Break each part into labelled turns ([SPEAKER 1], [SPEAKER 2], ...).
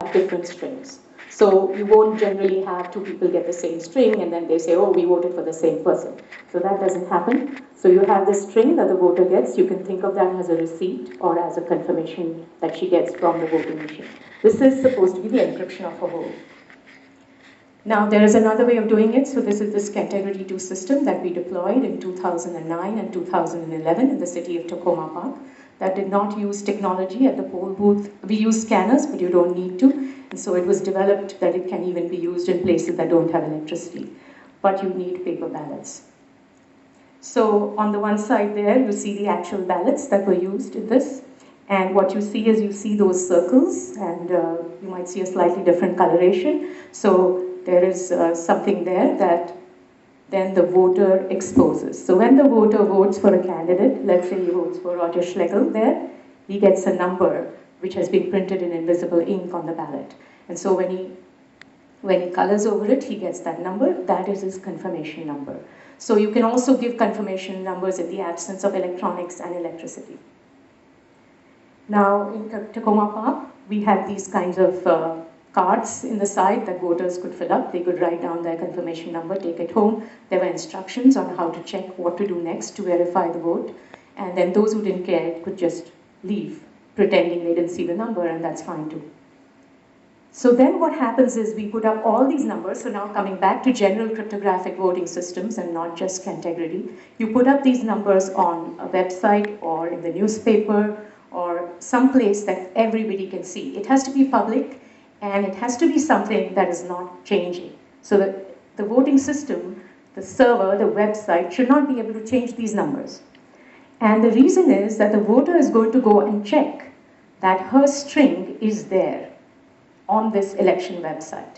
[SPEAKER 1] different strings. So you won't generally have two people get the same string and then they say, oh, we voted for the same person. So that doesn't happen. So you have this string that the voter gets. You can think of that as a receipt or as a confirmation that she gets from the voting machine. This is supposed to be the encryption of a whole. Now, there is another way of doing it. So this is this Category 2 system that we deployed in 2009 and 2011 in the city of Tacoma Park that did not use technology at the poll booth. We use scanners, but you don't need to. And so it was developed that it can even be used in places that don't have electricity. But you need paper ballots. So on the one side there, you see the actual ballots that were used in this. And what you see is you see those circles, and you might see a slightly different coloration. So there is something there that then the voter exposes. So when the voter votes for a candidate, let's say he votes for Roger Schlegel there, he gets a number which has been printed in invisible ink on the ballot. And so when he colors over it, he gets that number. That is his confirmation number. So you can also give confirmation numbers in the absence of electronics and electricity. Now, in Tacoma Park, we had these kinds of cards in the side that voters could fill up. They could write down their confirmation number, take it home. There were instructions on how to check what to do next to verify the vote. And then those who didn't care could just leave, pretending they didn't see the number, and that's fine too. So then what happens is we put up all these numbers. So now coming back to general cryptographic voting systems and not just Cantegrity, you put up these numbers on a website or in the newspaper or someplace that everybody can see. It has to be public, and it has to be something that is not changing. So that the voting system, the server, the website should not be able to change these numbers. And the reason is that the voter is going to go and check that her string is there on this election website.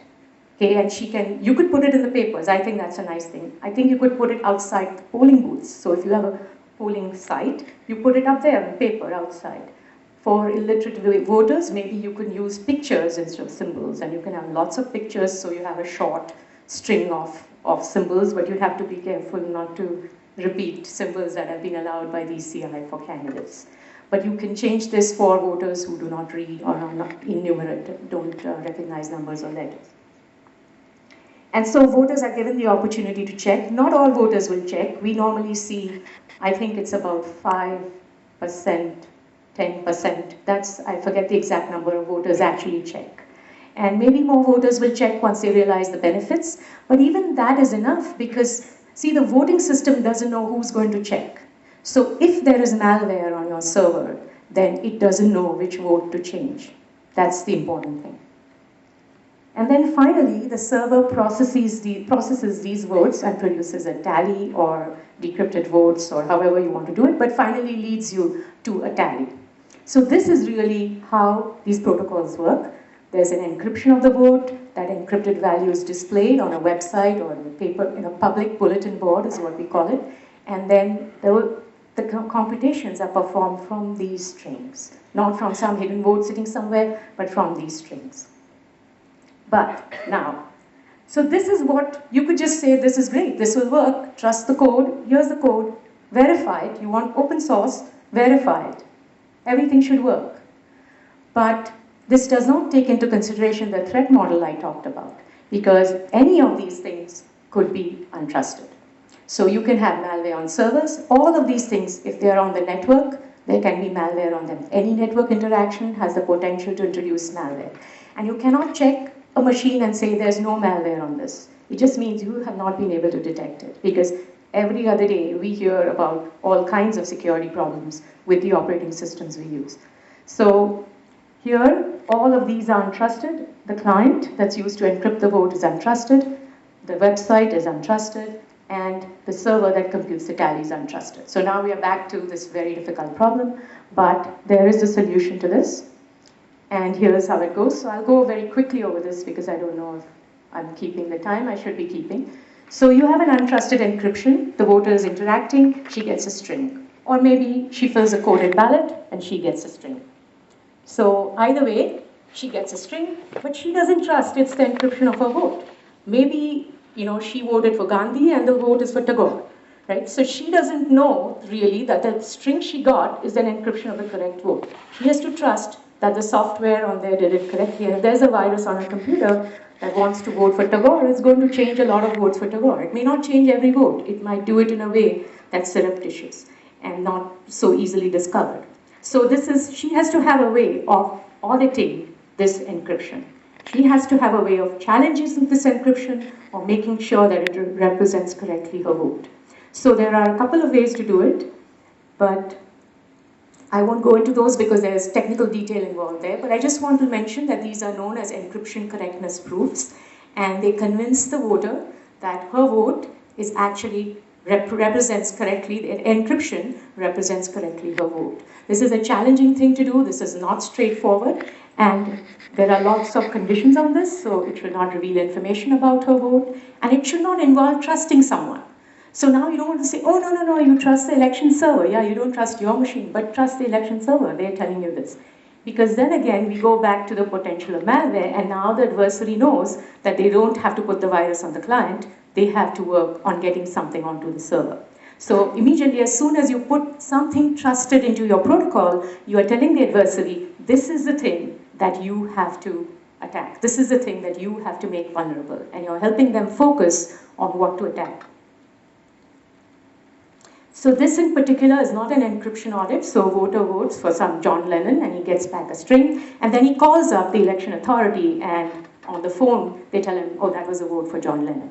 [SPEAKER 1] Okay, and you could put it in the papers. I think that's a nice thing. I think you could put it outside the polling booths. So if you have a polling site, you put it up there on paper outside. For illiterate voters, maybe you can use pictures instead of symbols, and you can have lots of pictures, so you have a short string of symbols, but you have to be careful not to repeat symbols that have been allowed by the ECI for candidates. But you can change this for voters who do not read or are not illiterate, don't recognize numbers or letters. And so voters are given the opportunity to check. Not all voters will check. We normally see, I think it's about 5%, 10%. I forget the exact number of voters actually check. And maybe more voters will check once they realize the benefits. But even that is enough because, see, the voting system doesn't know who's going to check. So if there is malware on your server, then it doesn't know which vote to change. That's the important thing. And then finally, the server processes these votes and produces a tally or decrypted votes or however you want to do it, but finally leads you to a tally. So this is really how these protocols work. There's an encryption of the vote. That encrypted value is displayed on a website or in a paper, in a public bulletin board is what we call it. And then the computations are performed from these strings, not from some hidden vote sitting somewhere, but from these strings. But now, so this is what, you could just say, this is great, this will work, trust the code, here's the code, verify it, you want open source, verify it. Everything should work. But this does not take into consideration the threat model I talked about, because any of these things could be untrusted. So you can have malware on servers, all of these things, if they're on the network, there can be malware on them. Any network interaction has the potential to introduce malware. And you cannot check a machine and say there's no malware on this. It just means you have not been able to detect it, because every other day we hear about all kinds of security problems with the operating systems we use. So here, all of these are untrusted. The client that's used to encrypt the vote is untrusted. The website is untrusted. And the server that computes the tally is untrusted. So now we are back to this very difficult problem, but there is a solution to this. And here's how it goes. So I'll go very quickly over this because I don't know if I'm keeping the time I should be keeping. So you have an untrusted encryption. The voter is interacting, she gets a string. Or maybe she fills a coded ballot and she gets a string. So either way, she gets a string, but she doesn't trust it's the encryption of her vote. Maybe, she voted for Gandhi and the vote is for Tagore, right? So she doesn't know really that the string she got is an encryption of the correct vote. She has to trust that the software on there did it correctly. And if there's a virus on a computer that wants to vote for Tagore, it's going to change a lot of votes for Tagore. It may not change every vote. It might do it in a way that's surreptitious and not so easily discovered. So she has to have a way of auditing this encryption. She has to have a way of challenging this encryption or making sure that it represents correctly her vote. So there are a couple of ways to do it, but I won't go into those because there's technical detail involved there, but I just want to mention that these are known as encryption correctness proofs, and they convince the voter that her vote is actually represents correctly, the encryption represents correctly her vote. This is a challenging thing to do, this is not straightforward, and there are lots of conditions on this, so it should not reveal information about her vote, and it should not involve trusting someone. So now you don't want to say, oh, no, you trust the election server. Yeah, you don't trust your machine, but trust the election server. They're telling you this. Because then again, we go back to the potential of malware, and now the adversary knows that they don't have to put the virus on the client, they have to work on getting something onto the server. So immediately, as soon as you put something trusted into your protocol, you are telling the adversary, this is the thing that you have to attack. This is the thing that you have to make vulnerable. And you're helping them focus on what to attack. So this in particular is not an encryption audit. So voter votes for some John Lennon and he gets back a string, and then he calls up the election authority, and on the phone they tell him, oh, that was a vote for John Lennon.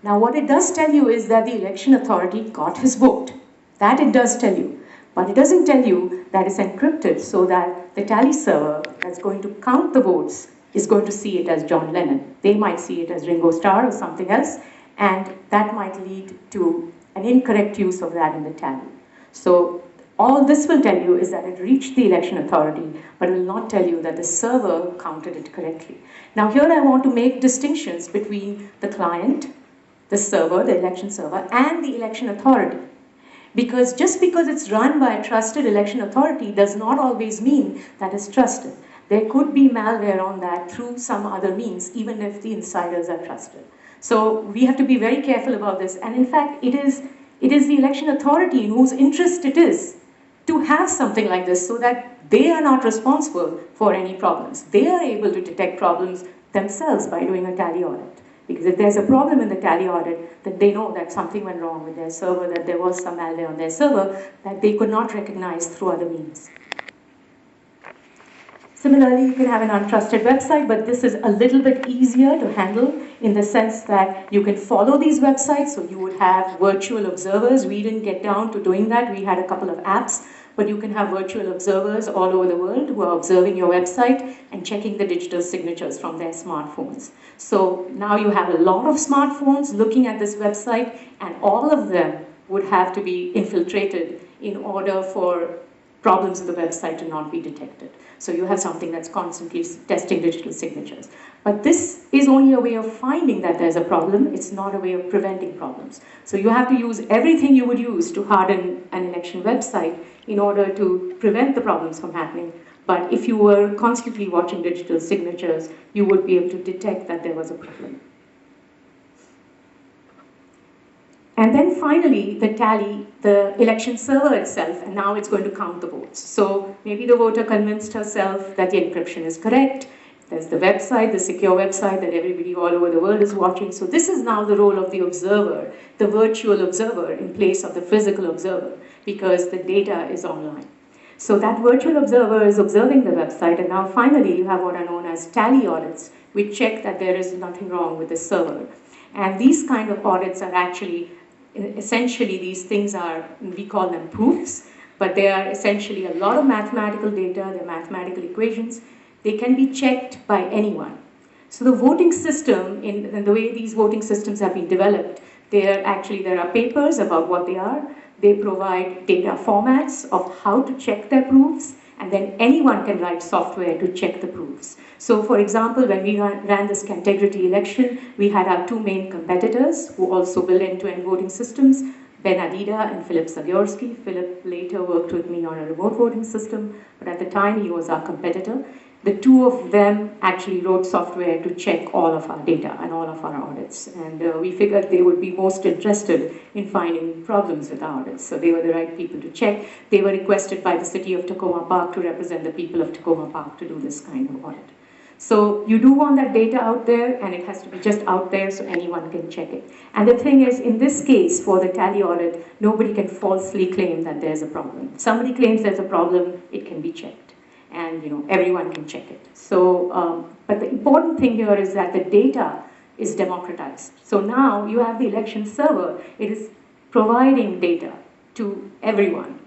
[SPEAKER 1] Now what it does tell you is that the election authority got his vote. That it does tell you. But it doesn't tell you that it's encrypted so that the tally server that's going to count the votes is going to see it as John Lennon. They might see it as Ringo Starr or something else, and that might lead to an incorrect use of that in the tally. So all this will tell you is that it reached the election authority, but it will not tell you that the server counted it correctly. Now here I want to make distinctions between the client, the server, the election server, and the election authority. Because just because it's run by a trusted election authority does not always mean that it's trusted. There could be malware on that through some other means, even if the insiders are trusted. So we have to be very careful about this. And in fact, it is the election authority in whose interest it is to have something like this so that they are not responsible for any problems. They are able to detect problems themselves by doing a tally audit. Because if there's a problem in the tally audit, then they know that something went wrong with their server, that there was some malware on their server that they could not recognize through other means. Similarly, you can have an untrusted website, but this is a little bit easier to handle in the sense that you can follow these websites. So you would have virtual observers. We didn't get down to doing that. We had a couple of apps, but you can have virtual observers all over the world who are observing your website and checking the digital signatures from their smartphones. So now you have a lot of smartphones looking at this website, and all of them would have to be infiltrated in order for problems in the website to not be detected. So you have something that's constantly testing digital signatures. But this is only a way of finding that there's a problem. It's not a way of preventing problems. So you have to use everything you would use to harden an election website in order to prevent the problems from happening. But if you were constantly watching digital signatures, you would be able to detect that there was a problem. And then finally, the tally, the election server itself, and now it's going to count the votes. So maybe the voter convinced herself that the encryption is correct. There's the website, the secure website that everybody all over the world is watching. So this is now the role of the observer, the virtual observer in place of the physical observer, because the data is online. So that virtual observer is observing the website, and now finally you have what are known as tally audits, which check that there is nothing wrong with the server. And these kind of audits are actually essentially, these things are, we call them proofs, but they are essentially a lot of mathematical data, they're mathematical equations. They can be checked by anyone. So the voting system, in the way these voting systems have been developed, there are papers about what they are. They provide data formats of how to check their proofs, and then anyone can write software to check the proofs. So for example, when we ran this Cantegrity election, we had our two main competitors who also built end-to-end voting systems, Ben Adida and Philip Zagorski. Philip later worked with me on a remote voting system, but at the time he was our competitor. The two of them actually wrote software to check all of our data and all of our audits. And we figured they would be most interested in finding problems with our audits. So they were the right people to check. They were requested by the city of Tacoma Park to represent the people of Tacoma Park to do this kind of audit. So you do want that data out there, and it has to be just out there so anyone can check it. And the thing is, in this case, for the tally audit, nobody can falsely claim that there's a problem. If somebody claims there's a problem, it can be checked. And everyone can check it. So, but the important thing here is that the data is democratized. So now you have the election server. It is providing data to everyone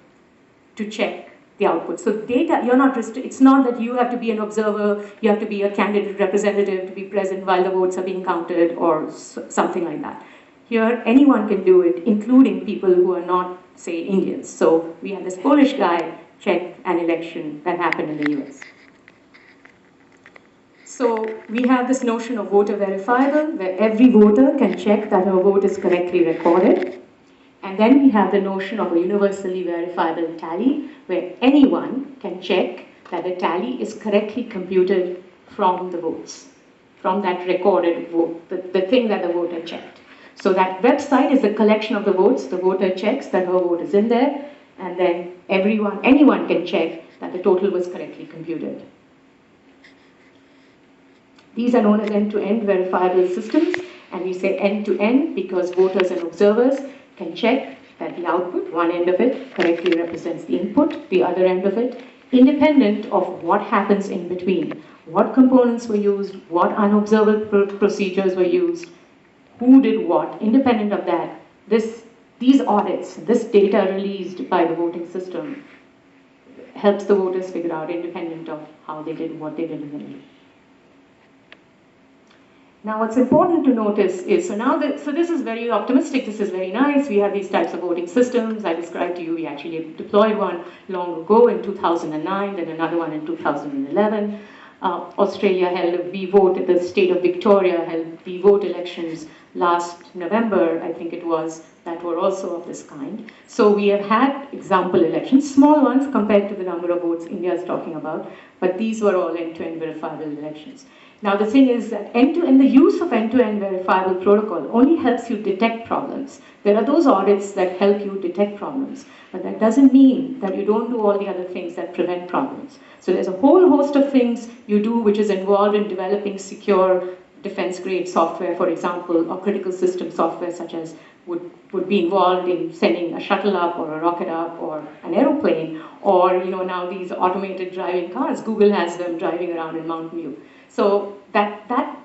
[SPEAKER 1] to check the output. So data, you're not it's not that you have to be an observer, you have to be a candidate representative to be present while the votes are being counted or something like that. Here, anyone can do it, including people who are not, say, Indians. So we had this Polish guy check an election that happened in the US. So we have this notion of voter verifiable, where every voter can check that her vote is correctly recorded. And then we have the notion of a universally verifiable tally, where anyone can check that the tally is correctly computed from the votes, from that recorded vote, the thing that the voter checked. So that website is a collection of the votes. The voter checks that her vote is in there, and then anyone can check that the total was correctly computed. These are known as end-to-end verifiable systems, and we say end-to-end because voters and observers can check that the output, one end of it, correctly represents the input, the other end of it, independent of what happens in between. What components were used, what unobservable procedures were used, who did what, independent of that. These audits, this data released by the voting system helps the voters figure out independent of how they did what they did in the middle. Now what's important to notice is, so this is very optimistic, this is very nice, we have these types of voting systems. I described to you, we actually deployed one long ago in 2009, then another one in 2011. Australia held a V-Vote, the state of Victoria held V-Vote elections last November, I think it was, that were also of this kind. So we have had example elections, small ones compared to the number of votes India is talking about, but these were all end-to-end verifiable elections. Now the thing is that the use of end-to-end verifiable protocol only helps you detect problems. There are those audits that help you detect problems, but that doesn't mean that you don't do all the other things that prevent problems. So there's a whole host of things you do which is involved in developing secure defense-grade software, for example, or critical system software such as would be involved in sending a shuttle up or a rocket up or an aeroplane, or now these automated driving cars. Google has them driving around in Mountain View. So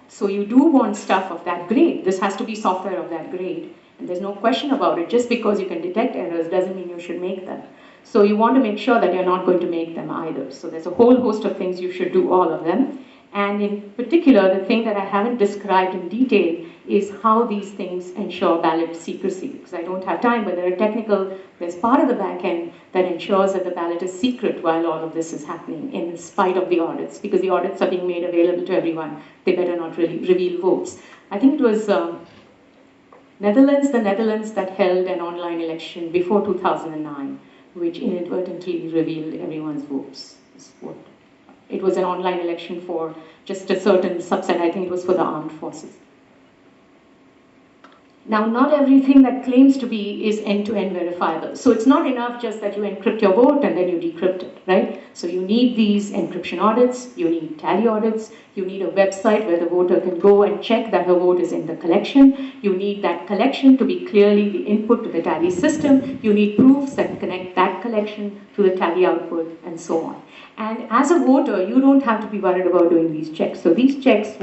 [SPEAKER 1] so you do want stuff of that grade. This has to be software of that grade, and there's no question about it. Just because you can detect errors doesn't mean you should make them. So you want to make sure that you're not going to make them either. So there's a whole host of things you should do, all of them. And in particular, the thing that I haven't described in detail is how these things ensure ballot secrecy. Because I don't have time, but there's part of the back end that ensures that the ballot is secret while all of this is happening, in spite of the audits. Because the audits are being made available to everyone, they better not really reveal votes. I think it was the Netherlands that held an online election before 2009, which inadvertently revealed everyone's votes. It was an online election for just a certain subset. I think it was for the armed forces. Now, not everything that claims to be is end-to-end verifiable. So it's not enough just that you encrypt your vote and then you decrypt it, right? So you need these encryption audits, you need tally audits, you need a website where the voter can go and check that her vote is in the collection. You need that collection to be clearly the input to the tally system. You need proofs that connect that collection to the tally output, and so on. And as a voter, you don't have to be worried about doing these checks. So these checks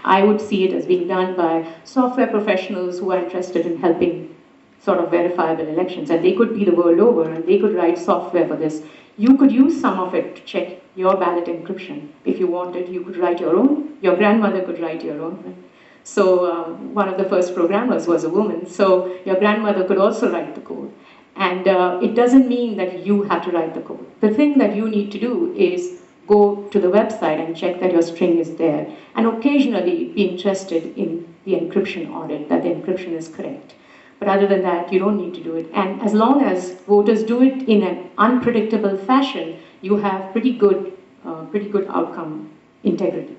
[SPEAKER 1] I would see it as being done by software professionals who are interested in helping sort of verifiable elections. And they could be the world over, and they could write software for this. You could use some of it to check your ballot encryption. If you wanted, you could write your own. Your grandmother could write your own. Right? So one of the first programmers was a woman. So your grandmother could also write the code. And it doesn't mean that you have to write the code. The thing that you need to do is go to the website and check that your string is there. And occasionally be interested in the encryption audit, that the encryption is correct. But other than that, you don't need to do it. And as long as voters do it in an unpredictable fashion, you have pretty good outcome integrity.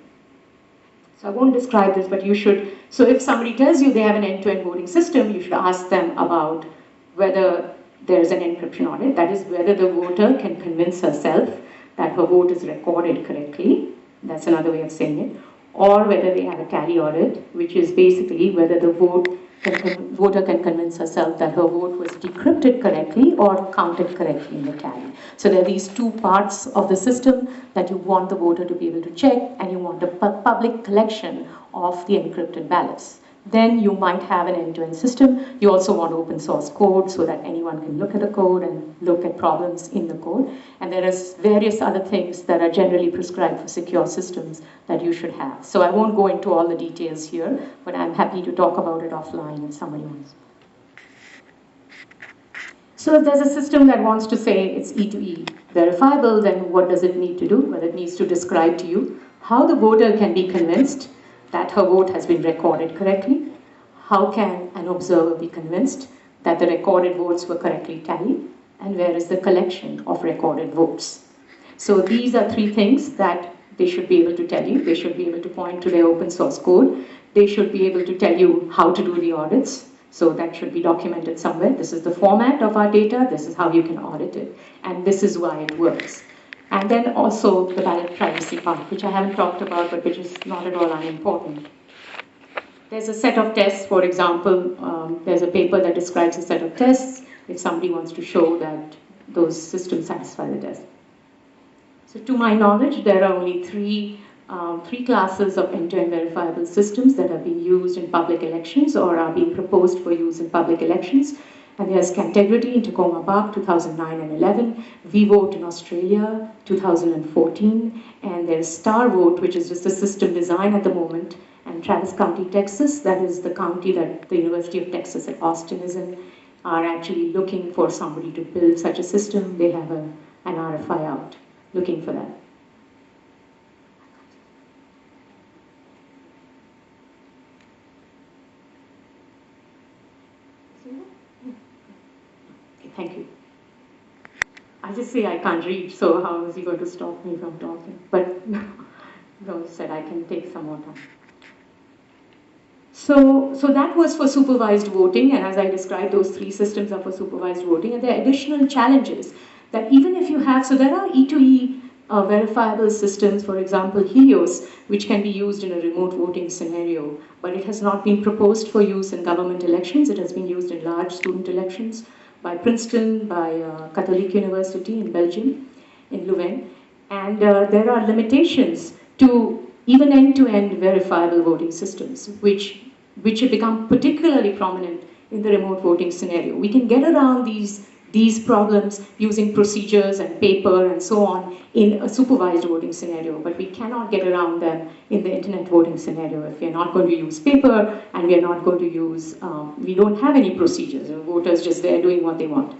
[SPEAKER 1] So I won't describe this, but you should. So if somebody tells you they have an end-to-end voting system, you should ask them about whether there's an encryption audit. That is, whether the voter can convince herself that her vote is recorded correctly. That's another way of saying it. Or whether they have a tally audit, which is basically whether the voter can convince herself that her vote was decrypted correctly or counted correctly in the tally. So there are these two parts of the system that you want the voter to be able to check, and you want the public collection of the encrypted ballots. Then you might have an end-to-end system. You also want open source code so that anyone can look at the code and look at problems in the code. And there is various other things that are generally prescribed for secure systems that you should have. So I won't go into all the details here, but I'm happy to talk about it offline if somebody wants. So if there's a system that wants to say it's E2E verifiable, then what does it need to do? Well, it needs to describe to you how the voter can be convinced that her vote has been recorded correctly. How can an observer be convinced that the recorded votes were correctly tallied? And where is the collection of recorded votes? So these are three things that they should be able to tell you. They should be able to point to their open source code. They should be able to tell you how to do the audits. So that should be documented somewhere. This is the format of our data. This is how you can audit it. And this is why it works. And then also the ballot privacy part, which I haven't talked about, but which is not at all unimportant. There's a set of tests, for example, there's a paper that describes a set of tests if somebody wants to show that those systems satisfy the test. So to my knowledge, there are only three classes of end-to-end verifiable systems that are being used in public elections or are being proposed for use in public elections. And there's Cantegrity in Takoma Park, 2009 and 11, vVote in Australia, 2014, and there's StarVote, which is just a system design at the moment, and Travis County, Texas, that is the county that the University of Texas at Austin is in, are actually looking for somebody to build such a system. They have an RFI out looking for that. Thank you. I just say I can't read, so how is he going to stop me from talking? But no, said I can take some more time. So that was for supervised voting, and as I described, those three systems are for supervised voting, and there are additional challenges that even if you have, so there are E2E verifiable systems, for example, Helios, which can be used in a remote voting scenario, but it has not been proposed for use in government elections. It has been used in large student elections by Princeton, by Catholic University in Belgium, in Leuven. And there are limitations to even end-to-end verifiable voting systems, which have become particularly prominent in the remote voting scenario. We can get around these problems using procedures and paper and so on in a supervised voting scenario, but we cannot get around them in the internet voting scenario if we're not going to use paper and we're not going to use, we don't have any procedures, the voters just there doing what they want.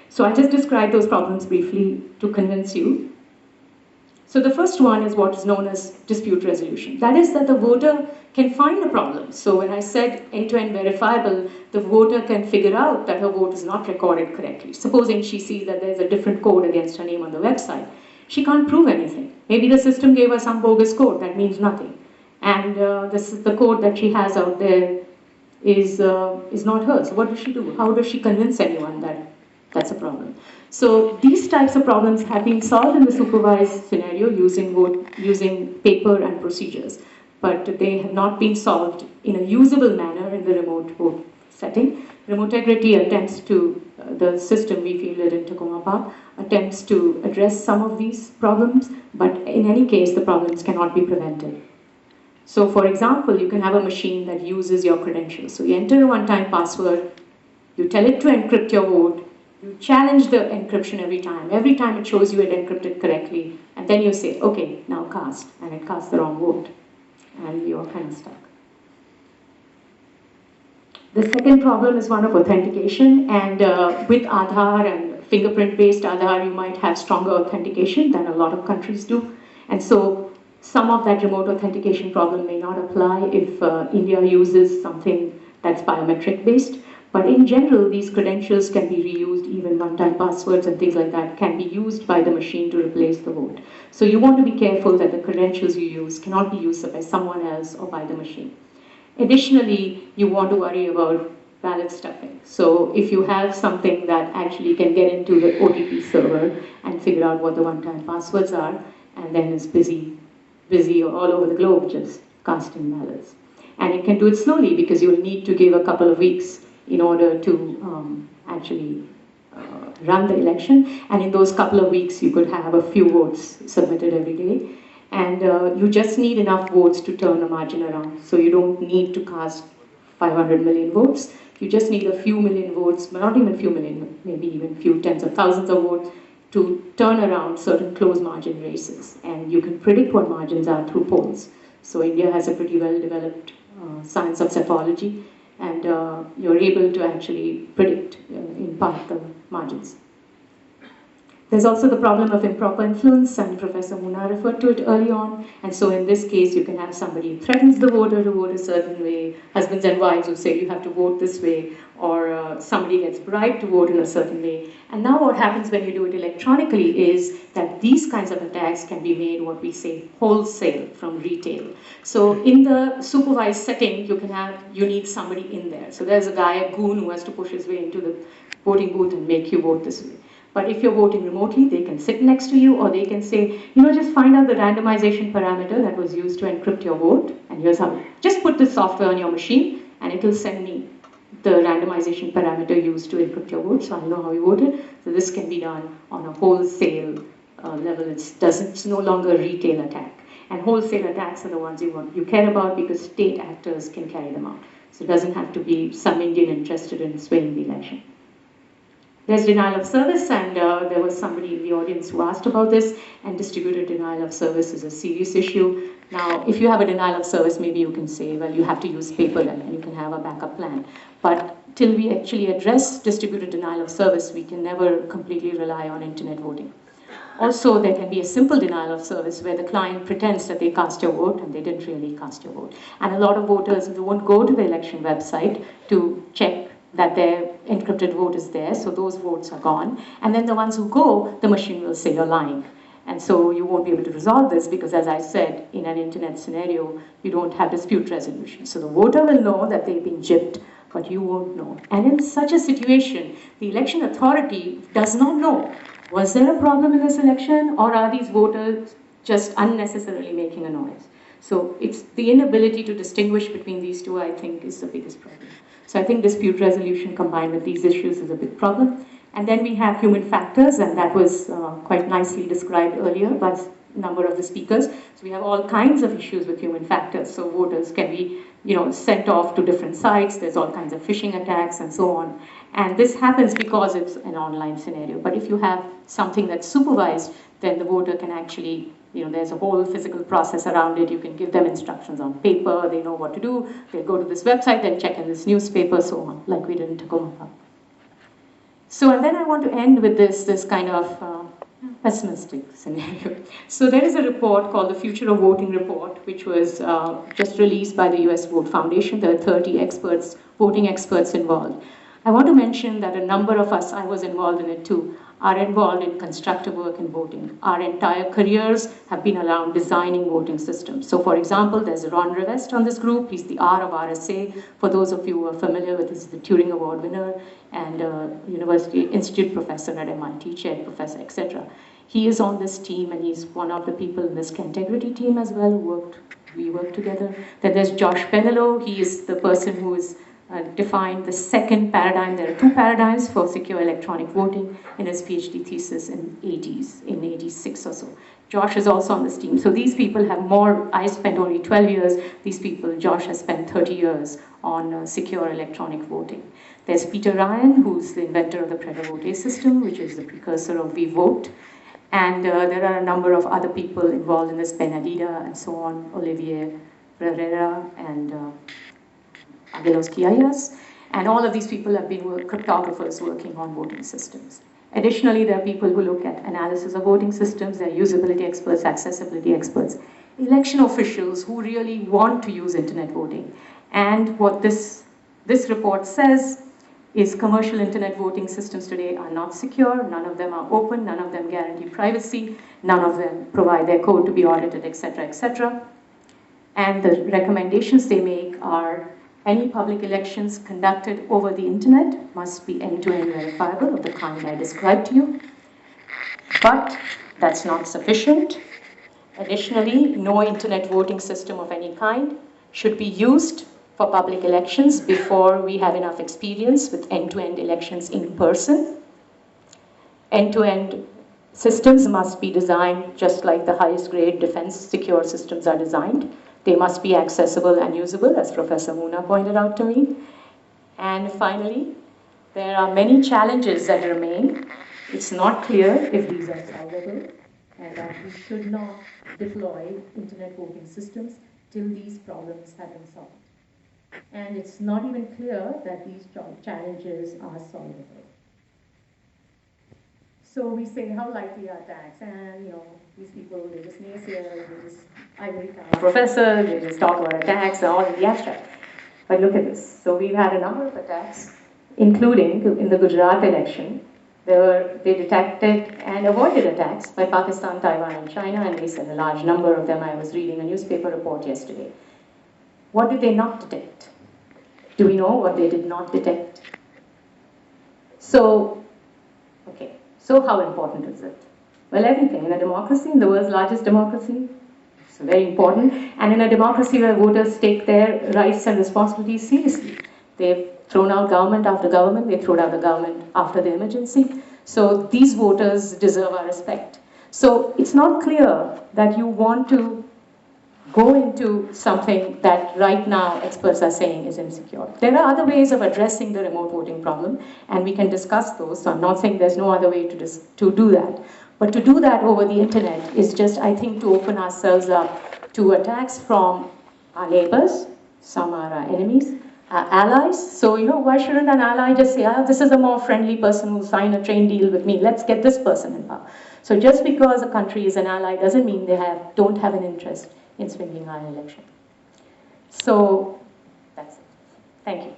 [SPEAKER 1] So I just described those problems briefly to convince you. So the first one is what is known as dispute resolution. That is that the voter can find a problem. So when I said end-to-end verifiable, the voter can figure out that her vote is not recorded correctly. Supposing she sees that there's a different code against her name on the website, she can't prove anything. Maybe the system gave her some bogus code that means nothing. And the code that she has out there is not hers. So what does she do? How does she convince anyone that that's a problem? So these types of problems have been solved in the supervised scenario using paper and procedures, but they have not been solved in a usable manner in the remote vote setting. Remotegrity attempts to, the system we fielded in Takoma Park, attempts to address some of these problems, but in any case, the problems cannot be prevented. So for example, you can have a machine that uses your credentials. So you enter a one-time password, you tell it to encrypt your vote, you challenge the encryption every time. Every time it shows you it encrypted correctly, and then you say, okay, now cast, and it casts the wrong vote, and you're kind of stuck. The second problem is one of authentication, and with Aadhaar and fingerprint-based Aadhaar, you might have stronger authentication than a lot of countries do, and so some of that remote authentication problem may not apply if India uses something that's biometric-based. But in general, these credentials can be reused, even one-time passwords and things like that can be used by the machine to replace the vote. So you want to be careful that the credentials you use cannot be used by someone else or by the machine. Additionally, you want to worry about ballot stuffing. So if you have something that actually can get into the OTP server and figure out what the one-time passwords are, and then is busy all over the globe just casting ballots. And it can do it slowly because you'll need to give a couple of weeks in order to actually run the election. And in those couple of weeks, you could have a few votes submitted every day. And you just need enough votes to turn a margin around. So you don't need to cast 500 million votes. You just need a few million votes, not even a few million, maybe even a few tens of thousands of votes to turn around certain close margin races. And you can predict what margins are through polls. So India has a pretty well developed science of psephology, and you're able to actually predict in part the margins. There's also the problem of improper influence, and Professor Muna referred to it early on. And so in this case, you can have somebody who threatens the voter to vote a certain way, husbands and wives who say you have to vote this way, or somebody gets bribed to vote in a certain way. And now what happens when you do it electronically is that these kinds of attacks can be made what we say wholesale from retail. So in the supervised setting, you need somebody in there. So there's a guy, a goon, who has to push his way into the voting booth and make you vote this way. But if you're voting remotely, they can sit next to you, or they can say, just find out the randomization parameter that was used to encrypt your vote, and here's how. Just put this software on your machine, and it will send me the randomization parameter used to encrypt your vote, so I know how you voted. So this can be done on a wholesale level. It's no longer a retail attack. And wholesale attacks are the ones you care about because state actors can carry them out. So it doesn't have to be some Indian interested in swaying the election. There's denial of service, and there was somebody in the audience who asked about this, and distributed denial of service is a serious issue. Now, if you have a denial of service, maybe you can say, well, you have to use paper and you can have a backup plan. But till we actually address distributed denial of service, we can never completely rely on internet voting. Also, there can be a simple denial of service where the client pretends that they cast your vote and they didn't really cast your vote. And a lot of voters won't go to the election website to check that their encrypted vote is there, so those votes are gone. And then the ones who go, the machine will say you're lying. And so you won't be able to resolve this because, as I said, in an internet scenario, you don't have dispute resolution. So the voter will know that they've been gypped, but you won't know. And in such a situation, the election authority does not know, was there a problem in this election, or are these voters just unnecessarily making a noise? So it's the inability to distinguish between these two, I think, is the biggest problem. So I think dispute resolution combined with these issues is a big problem. And then we have human factors, and that was quite nicely described earlier by a number of the speakers. So we have all kinds of issues with human factors. So voters can be, sent off to different sites. There's all kinds of phishing attacks and so on. And this happens because it's an online scenario. But if you have something that's supervised, then the voter can actually, there's a whole physical process around it. You can give them instructions on paper. They know what to do. They'll go to this website, then check in this newspaper, so on, like we did in Tacoma Park. So, and then I want to end with this kind of pessimistic scenario. So there is a report called the Future of Voting Report, which was just released by the US Vote Foundation. There are 30 experts, voting experts involved. I want to mention that a number of us, I was involved in it too, are involved in constructive work in voting. Our entire careers have been around designing voting systems. So for example, there's Ron Rivest on this group. He's the R of RSA. For those of you who are familiar with this, he's the Turing Award winner and University Institute professor at MIT, chair professor, etc. He is on this team, and he's one of the people in this Integrity team as well. We work together. Then there's Josh Penelo. He is the person who is defined the second paradigm. There are two paradigms for secure electronic voting in his PhD thesis in 86 or so. Josh is also on this team. So these people have more. I spent only 12 years. These people, Josh has spent 30 years on secure electronic voting. There's Peter Ryan, who's the inventor of the Preda-Vote system, which is the precursor of vVote. And there are a number of other people involved in this, Ben Adida and so on, Olivier Ferreira and Agelos Kiayas, and all of these people have been cryptographers working on voting systems. Additionally, there are people who look at analysis of voting systems, there are usability experts, accessibility experts, election officials who really want to use internet voting. And what this report says is commercial internet voting systems today are not secure, none of them are open, none of them guarantee privacy, none of them provide their code to be audited, etc., etc. And the recommendations they make are any public elections conducted over the internet must be end-to-end verifiable of the kind I described to you. But that's not sufficient. Additionally, no internet voting system of any kind should be used for public elections before we have enough experience with end-to-end elections in person. End-to-end systems must be designed just like the highest grade defense secure systems are designed. They must be accessible and usable, as Professor Muna pointed out to me. And finally, there are many challenges that remain. It's not clear if these are solvable, and that we should not deploy internet voting systems till these problems have been solved. And it's not even clear that these challenges are solvable. So we say, how likely are attacks? And these people, they just naysayers, they just ivory tower professors, they just talk about attacks and all in the abstract. But look at this. So we've had a number of attacks, including in the Gujarat election. They detected and avoided attacks by Pakistan, Taiwan, and China, and they said a large number of them. I was reading a newspaper report yesterday. What did they not detect? Do we know what they did not detect? So how important is it? Well, everything. In a democracy, in the world's largest democracy, it's very important. And in a democracy where voters take their rights and responsibilities seriously, they've thrown out government after government, they thrown out the government after the emergency. So these voters deserve our respect. So it's not clear that you want to go into something that right now experts are saying is insecure. There are other ways of addressing the remote voting problem, and we can discuss those. So I'm not saying there's no other way to do that. But to do that over the internet is just, I think, to open ourselves up to attacks from our neighbors. Some are our enemies, our allies. So, why shouldn't an ally just say, this is a more friendly person who'll sign a trade deal with me. Let's get this person in power. So just because a country is an ally doesn't mean they don't have an interest in swinging our election. So that's it. Thank you.